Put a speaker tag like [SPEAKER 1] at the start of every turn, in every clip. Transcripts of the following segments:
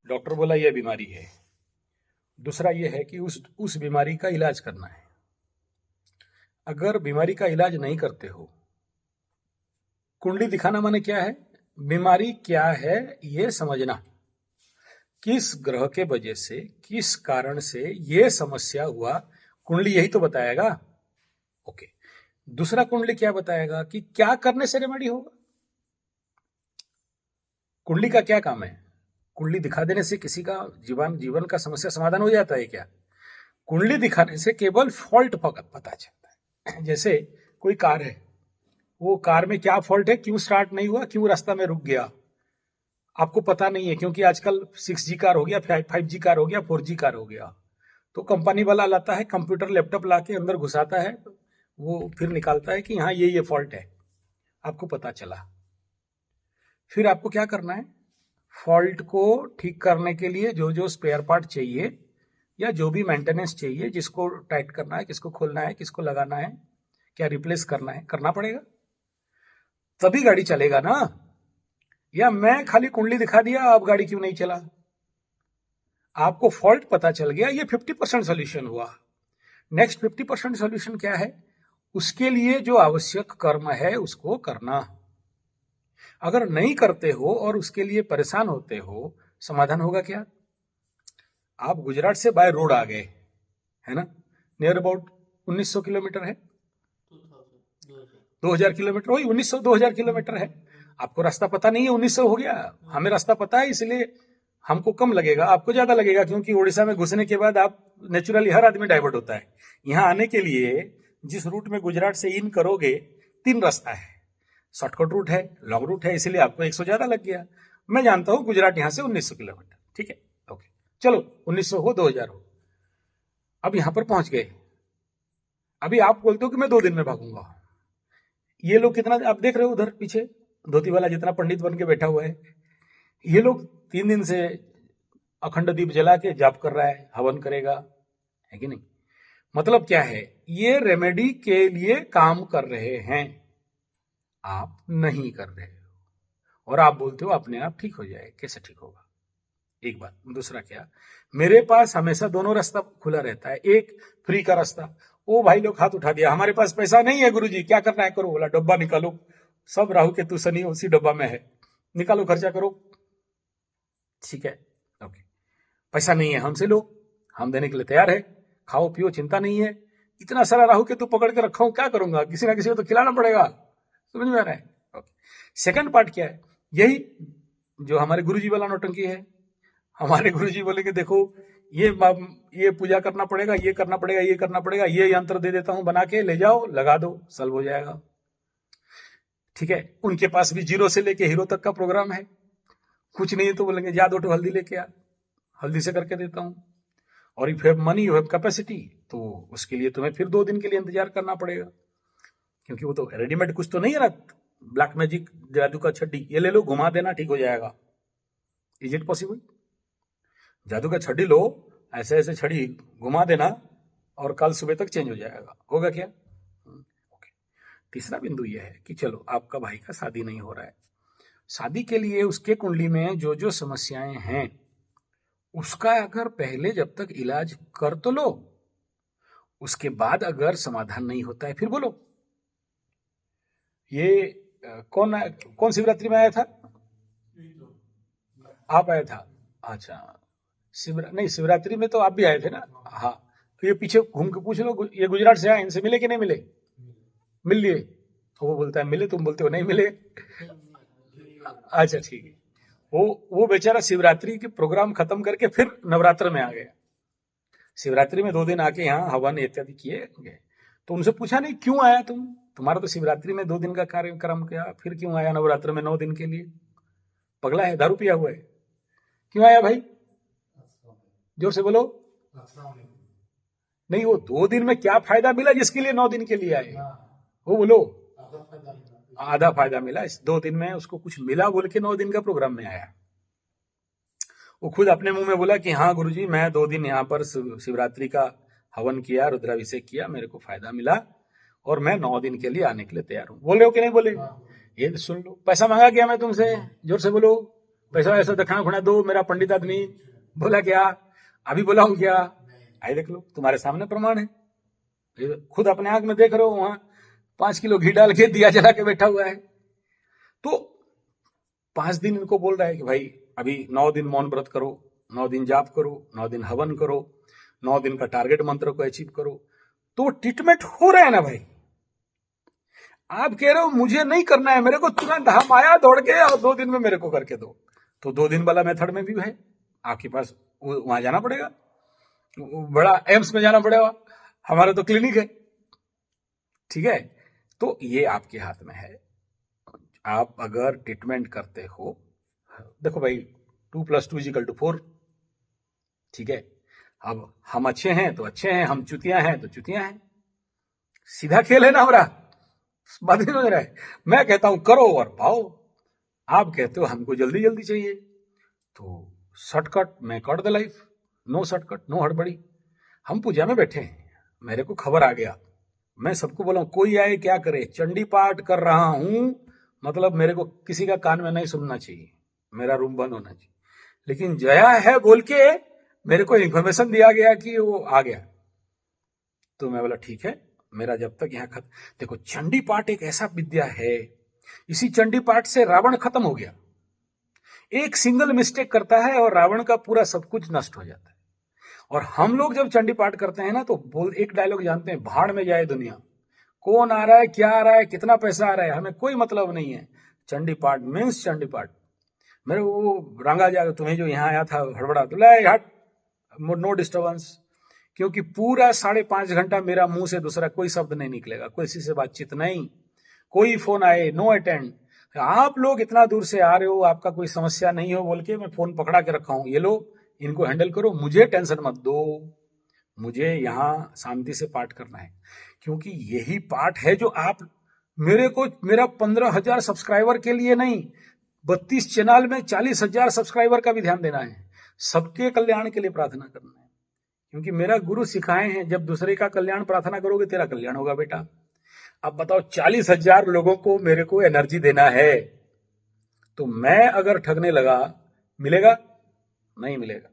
[SPEAKER 1] Doctor बोला यह बीमारी है। दूसरा यह है कि उस बीमारी का इलाज करना है। अगर बीमारी का इलाज नहीं करते हो, कुंडली दिखाना माने क्या है? बीमारी क्या है ये समझना, किस ग्रह के वजह से, किस कारण से ये समस्या हुआ, कुंडली यही तो बताएगा। ओके, दूसरा कुंडली क्या बताएगा कि क्या करने से रेमेडी होगा। कुंडली का क्या काम है? कुंडली दिखा देने से किसी का जीवन का समस्या समाधान हो जाता है क्या? कुंडली दिखाने से केवल फॉल्ट पता चलता है। जैसे कोई कार है, वो कार में क्या फॉल्ट है, क्यों स्टार्ट नहीं हुआ, क्यों रास्ता में रुक गया, आपको पता नहीं है, क्योंकि आजकल 6G कार हो गया, 5G कार हो गया, 4G कार हो गया। तो कंपनी वाला लाता है, कंप्यूटर लैपटॉप ला के अंदर घुसाता है, वो फिर निकालता है कि हाँ ये फॉल्ट है, आपको पता चला। फिर आपको क्या करना है? फॉल्ट को ठीक करने के लिए जो जो स्पेयर पार्ट चाहिए या जो भी मेंटेनेंस चाहिए, जिसको टाइट करना है, किसको खोलना है, किसको लगाना है, क्या रिप्लेस करना है, करना पड़ेगा, तभी गाड़ी चलेगा ना। या मैं खाली कुंडली दिखा दिया, अब गाड़ी क्यों नहीं चला? आपको फॉल्ट पता चल गया, ये 50% सोल्यूशन हुआ। नेक्स्ट 50% सोल्यूशन क्या है? उसके लिए जो आवश्यक कर्म है उसको करना। अगर नहीं करते हो और उसके लिए परेशान होते हो, समाधान होगा क्या? आप गुजरात से बाय रोड आ गए, है ना, नियर अबाउट 1900 किलोमीटर है, 2000 किलोमीटर, वही 1900 2000 किलोमीटर है। आपको रास्ता पता नहीं है, 1900 हो गया। हमें रास्ता पता है, इसलिए हमको कम लगेगा, आपको ज्यादा लगेगा, क्योंकि उड़ीसा में घुसने के बाद आप नेचुरली हर आदमी डाइवर्ट होता है। यहां आने के लिए जिस रूट में गुजरात से इन करोगे, 3 रास्ता है, शॉर्टकट रूट है, लॉन्ग रूट है, इसलिए आपको 100 ज्यादा लग गया। मैं जानता हूं गुजरात यहां से 1900 किलोमीटर, ठीक है, ओके, चलो 1900 हो 2000 हो, अब यहां पर पहुंच गए। अभी आप बोलते हो कि मैं 2 दिन में भागूंगा। ये लोग कितना, आप देख रहे हो उधर पीछे धोती वाला जितना पंडित बन के बैठा हुआ है, ये लोग 3 दिन से अखंड दीप जला के जाप कर रहा है, हवन करेगा, है कि नहीं? मतलब क्या है? ये रेमेडी के लिए काम कर रहे हैं, आप नहीं कर रहे हो और आप बोलते हो अपने आप ठीक हो जाए। कैसे ठीक होगा? एक बात। दूसरा क्या, मेरे पास हमेशा दोनों रास्ता खुला रहता है। एक फ्री का रास्ता, वो भाई लोग हाथ उठा दिया, हमारे पास पैसा नहीं है गुरुजी, क्या करना है करो। बोला डब्बा निकालो, सब राहु केतु शनि उसी डब्बा में है, निकालो खर्चा करो, ठीक है, ओके। पैसा नहीं है, हमसे लो, हम देने के लिए तैयार है, खाओ पियो, चिंता नहीं है। इतना सारा राहु केतु पकड़ के रखा हूं, क्या करूंगा, किसी ना किसी को तो खिलाना पड़ेगा। समझ में आ रहा है? ओके। सेकंड पार्ट क्या है? यही जो हमारे गुरुजी वाला नौटंकी है। हमारे गुरुजी बोलेंगे देखो ये पूजा करना पड़ेगा, ये करना पड़ेगा, ये करना पड़ेगा, ये यंत्र दे देता हूं बना के, ले जाओ लगा दो, सॉल्व हो जाएगा, ठीक है। उनके पास भी 0 से लेके हीरो तक का प्रोग्राम है। कुछ नहीं है तो बोलेंगे जा 2 हल्दी लेके आ, हल्दी से करके देता हूं। और if have money, you have capacity, तो उसके लिए तुम्हें फिर 2 दिन के लिए इंतजार करना पड़ेगा, क्योंकि वो तो रेडीमेड कुछ तो नहीं है ना, ब्लैक मैजिक जादू का छड्डी, ये ले लो घुमा देना ठीक हो जाएगा। Is it possible? जादू का छड़ी लो, ऐसे ऐसे छड़ी घुमा देना और कल सुबह तक चेंज हो जाएगा, होगा क्या? ओके। तीसरा बिंदु यह है कि चलो आपका भाई का शादी नहीं हो रहा है, शादी के लिए उसके कुंडली में जो जो समस्याएं हैं उसका अगर पहले जब तक इलाज कर तो लो, उसके बाद अगर समाधान नहीं होता है फिर बोलो। ये कौन शिवरात्रि में आया था? आप आया था? अच्छा, नहीं शिवरात्रि में तो आप भी आए थे ना। हाँ, तो ये पीछे घूम के पूछ लो, ये गुजरात से आए, इनसे मिले कि नहीं मिले? मिल लिए? तो वो बोलता है मिले, तुम बोलते हो नहीं मिले। अच्छा ठीक है। वो बेचारा शिवरात्रि के प्रोग्राम खत्म करके फिर नवरात्र में आ गया। शिवरात्रि में 2 दिन आके यहाँ हवन इत्यादि किए गए, तो उनसे पूछा नहीं क्यों आया तुम, तुम्हारा तो शिवरात्रि में 2 दिन का कार्यक्रम किया, फिर क्यों आया नवरात्र में 9 दिन के लिए? पगला है, दारू पिया हुआ है, क्यों आया भाई? जोर से बोलो। नहीं, वो 2 दिन में क्या फायदा मिला जिसके लिए 9 दिन के लिए आए? वो बोलो। आधा फायदा मिला, इस 2 दिन में उसको कुछ मिला बोल के 9 दिन का प्रोग्राम में आया। वो खुद अपने मुंह में बोला कि हाँ गुरुजी मैं 2 दिन यहाँ पर शिवरात्रि का हवन किया, रुद्राभिषेक किया, मेरे को फायदा मिला और मैं 9 दिन के लिए आने के लिए तैयार हूँ। बोल रहे हो कि नहीं बोले? ये सुन लो, पैसा मांगा क्या मैं तुमसे? जोर से बोलो, पैसा वैसा दक्षिणा खुणा दो, मेरा पंडित आदमी बोला क्या, अभी बोला हूं क्या, आई देख लो, तुम्हारे सामने प्रमाण है, खुद अपने आंख में देख रहे हो, वहां 5 किलो घी डाल के दिया जला के बैठा हुआ है। तो 5 दिन इनको बोल रहा है कि भाई अभी 9 दिन मौन व्रत करो, 9 दिन जाप करो, 9 दिन हवन करो, 9 दिन का टारगेट मंत्र को अचीव करो। तो ट्रीटमेंट हो रहा है ना भाई। आप कह रहे हो मुझे नहीं करना है, मेरे को तुरंत हम आया दौड़ के और 2 दिन में मेरे को करके दो, तो 2 दिन वाला मेथड में भी है, आपके पास वहां जाना पड़ेगा, बड़ा एम्स में जाना पड़ेगा, हमारा तो क्लिनिक है, ठीक है। तो ये आपके हाथ में है, आप अगर ट्रीटमेंट करते हो, देखो भाई 2 + 2 = 4, ठीक है। अब हम अच्छे हैं तो अच्छे हैं, हम चुतियां हैं तो चुतियां हैं, सीधा खेल है ना हमारा, बात नहीं हो रहा है। मैं कहता हूं करो और पाओ, आप कहते हो हमको जल्दी जल्दी चाहिए, तो शॉर्टकट में cut the life, no shortcut no हड़बड़ी। हम पूजा में बैठे हैं, मेरे को खबर आ गया, मैं सबको बोला कोई आए क्या करे, चंडी पाठ कर रहा हूं, मतलब मेरे को किसी का कान में नहीं सुनना चाहिए, मेरा रूम बंद होना चाहिए, लेकिन जया है बोल के मेरे को इंफॉर्मेशन दिया गया कि वो आ गया, तो मैं बोला ठीक है, मेरा जब तक यहाँ खत्म। देखो चंडी पाठ एक ऐसा विद्या है, इसी चंडी पाठ से रावण खत्म हो गया, एक सिंगल मिस्टेक करता है और रावण का पूरा सब कुछ नष्ट हो जाता है। और हम लोग जब चंडी पाठ करते हैं ना, तो बोल एक डायलॉग जानते हैं, भाड़ में जाए दुनिया, कौन आ रहा है, क्या आ रहा है, कितना पैसा आ रहा है, हमें कोई मतलब नहीं है। चंडी पाठ मीन्स चंडी पाठ। मेरे वो रंगा जाएगा, तुम्हें जो यहाँ आया था हड़बड़ा, तो ले हट, नो डिस्टर्बेंस, क्योंकि पूरा 5.5 घंटा मेरा मुंह से दूसरा कोई शब्द नहीं निकलेगा, कोई किसी से बातचीत नहीं, कोई फोन आए नो अटेंड। आप लोग इतना दूर से आ रहे हो, आपका कोई समस्या नहीं हो बोल के मैं फोन पकड़ा के रखा हूं, ये लो इनको हैंडल करो, मुझे टेंशन मत दो, मुझे यहाँ शांति से पाठ करना है, क्योंकि यही पाठ है जो आप मेरे को, मेरा 15,000 सब्सक्राइबर के लिए नहीं, 32 चैनल में 40,000 सब्सक्राइबर का भी ध्यान देना है, सबके कल्याण के लिए प्रार्थना करना है, क्योंकि मेरा गुरु सिखाए हैं जब दूसरे का कल्याण प्रार्थना करोगे तेरा कल्याण होगा बेटा। अब बताओ 40,000 लोगों को मेरे को एनर्जी देना है, तो मैं अगर ठगने लगा मिलेगा नहीं मिलेगा।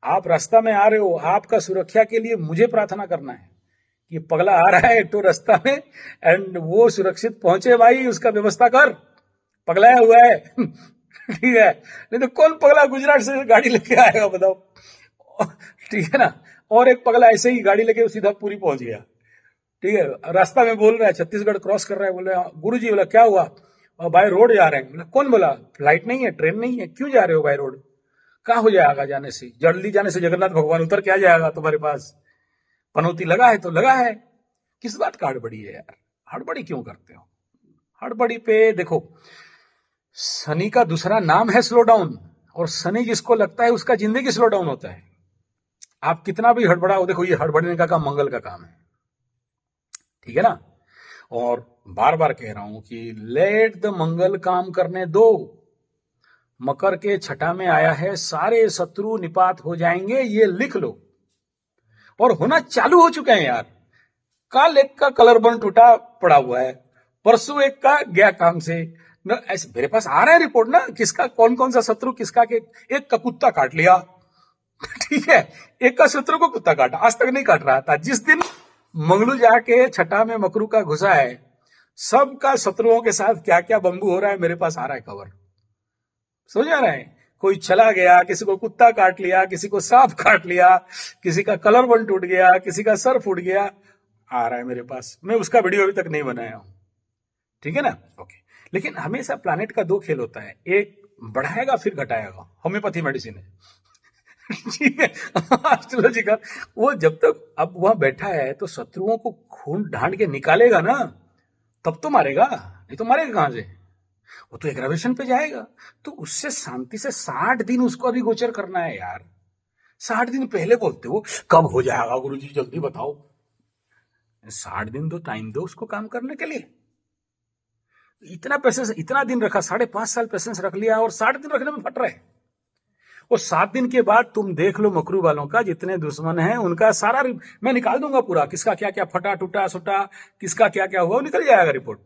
[SPEAKER 1] आप रास्ता में आ रहे हो, आपका सुरक्षा के लिए मुझे प्रार्थना करना है कि पगला आ रहा है तो रास्ता में, एंड वो सुरक्षित पहुंचे, भाई उसका व्यवस्था कर, पगलाया हुआ है ठीक है, नहीं तो कौन पगला गुजरात से गाड़ी लेके आएगा बताओ, ठीक है ना। और एक पगला ऐसे ही गाड़ी लेके सीधा पूरी पहुंच गया, ठीक है, रास्ता में बोल रहा है, छत्तीसगढ़ क्रॉस कर रहा है, बोल रहा है गुरु जी, बोला क्या हुआ, और बाय रोड जा रहे हैं, बोला कौन बोला, फ्लाइट नहीं है, ट्रेन नहीं है, क्यों जा रहे हो बाय रोड, कहाँ हो जाएगा जाने से, जल्दी जाने से जगन्नाथ भगवान उतर के आ जाएगा तुम्हारे पास, पनौती लगा है तो लगा है, किस बात का हड़बड़ी है यार, हड़बड़ी क्यों करते हो। हड़बड़ी पे देखो, शनि का दूसरा नाम है स्लो डाउन, और शनि जिसको लगता है उसका जिंदगी स्लो डाउन होता है। आप कितना भी हड़बड़ाओ, देखो ये हड़बड़ने का काम मंगल का काम है, ठीक है ना। और बार बार कह रहा हूं कि लेट द मंगल काम करने दो, मकर के छठा में आया है, सारे शत्रु निपात हो जाएंगे, ये लिख लो, और होना चालू हो चुके हैं यार। कल एक का कलर बन टूटा पड़ा हुआ है, परसों एक का गया काम से, न ऐसे मेरे पास आ रहा है रिपोर्ट ना, किसका कौन कौन सा शत्रु किसका, के एक का कुत्ता काट लिया ठीक है, एक का शत्रु को कुत्ता काटा, आज तक नहीं काट रहा था, जिस दिन मंगलू जाके छठा में मकरू का घुसा है, सबका शत्रुओं के साथ क्या क्या बंबू हो रहा है मेरे पास आ रहा है खबर, समझ आ रहा है। कोई चला गया, किसी को कुत्ता काट लिया, किसी को सांप काट लिया, किसी का कलर बन टूट गया, किसी का सर फूट गया, आ रहा है मेरे पास, मैं उसका वीडियो अभी तक नहीं बनाया हूं, ठीक है ना। ओके, लेकिन हमेशा प्लानिट का 2 खेल होता है, एक बढ़ाएगा फिर घटाएगा, होम्योपैथी मेडिसिन है ठीक है, एस्ट्रोलॉजी का वो जब तक अब वहां बैठा है तो शत्रुओं को खून ढांड के निकालेगा ना, तब तो मारेगा, नहीं तो मारेगा कहां से, वो तो एग्रावेशन पे जाएगा। तो उससे शांति से 60 दिन उसको अभी गोचर करना है यार, 60 दिन पहले बोलते हो कब हो जाएगा गुरुजी जल्दी बताओ, 60 दिन तो टाइम दो उसको काम करने के लिए। इतना पेशेंस, इतना दिन रखा, 5.5 साल पेशेंस रख लिया, और 60 दिन रखने में फट रहे। और 7 दिन के बाद तुम देख लो मकरू वालों का जितने दुश्मन हैं उनका सारा मैं निकाल दूंगा पूरा, किसका क्या क्या फटा टूटा सुटा, किसका क्या क्या हुआ, वो निकल जाएगा रिपोर्ट।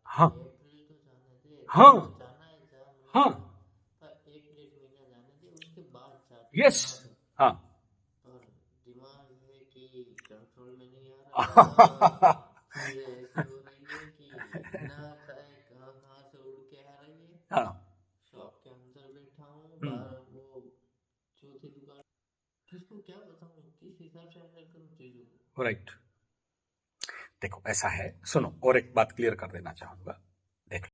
[SPEAKER 1] हाँ हाँ हाँ
[SPEAKER 2] पर 1 1.5 महीना जाने दे, उसके बाद
[SPEAKER 1] यस हाँ
[SPEAKER 2] और दिमाग है कि कंट्रोल में नहीं आ रहा और चीजें ऐसी हो रही है कि ना चाहे कहाँ कहाँ से उड़ के आ रही है।
[SPEAKER 1] हाँ
[SPEAKER 2] शॉप के अंदर बैठा हूँ,
[SPEAKER 1] हम्म
[SPEAKER 2] बाहर वो चौथी दुकान, किसको क्या बताऊँ, किस हिसाब से हैंडल करूँ चीजों को।
[SPEAKER 1] राइट। देखो ऐसा है, सुनो और एक बात क्लियर कर देना चाहूंगा। देख